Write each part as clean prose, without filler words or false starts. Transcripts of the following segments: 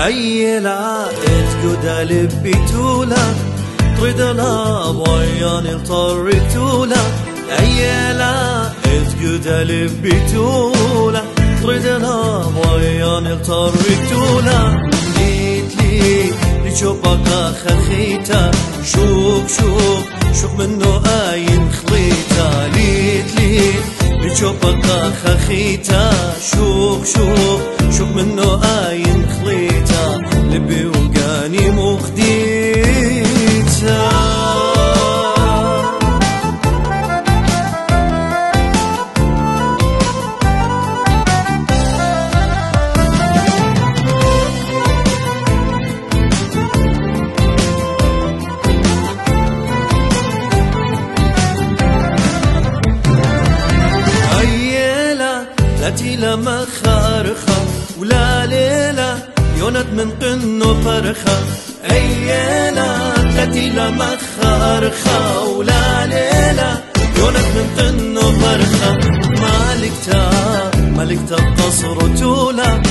عيلة تقود لبي تولا تريد لا بوياني طريتولا عيلة تقود لبي تولا تريد لا بوياني طريتولا ليتلي لشوفك خخيتا شوك منو آين خليتا ليتلي لشوفك خخيتا شوك منو آين خليتا لبي وقاني مخديتا لاتي لما خارخة ولا ليلة يونت من قنو فرخة أيلا لاتي لما خارخة ولا ليلة يونت من قنو فرخة مالكتا قصر تولا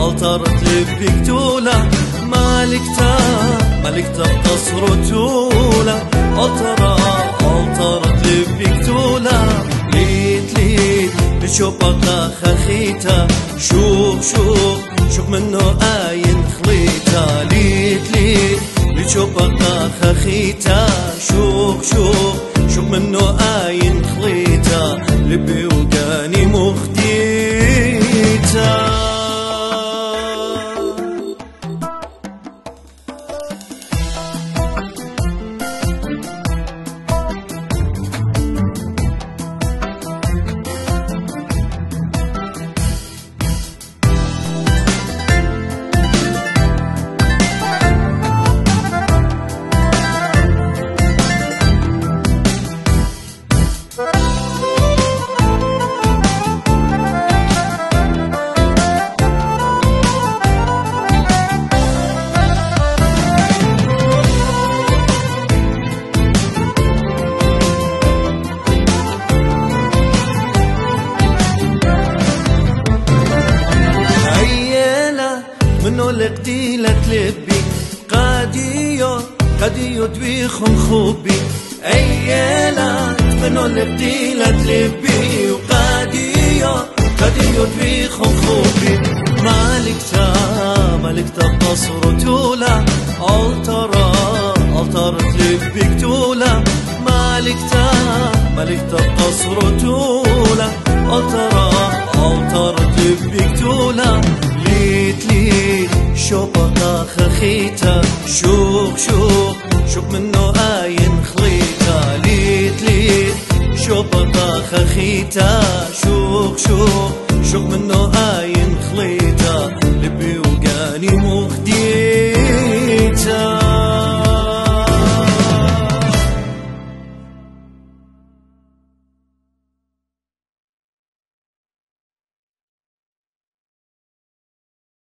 ألطرت لبك تولا مالكتا قصر تولا ألطرت لبك تولا لشوفك خخيتا شوك منو آين خليتا ليتلي لشوفك خخيتا شوك منو آين خليتا لبي وقاني مخديتا منو لقديلة لبي قاديو دويخن خوبي أيلا منو لقديلة لبي وقاديو دويخن خوبي مالكتا قصر تولا ألطرت لبك تولا مالكتا قصر تولا ألطرت لبك تولا ليتلي شوفك خخيتا شوك منو آين خليتا ليتلي شوفك خخيتا شوك منو آين خليتا لبي وقاني مخديتا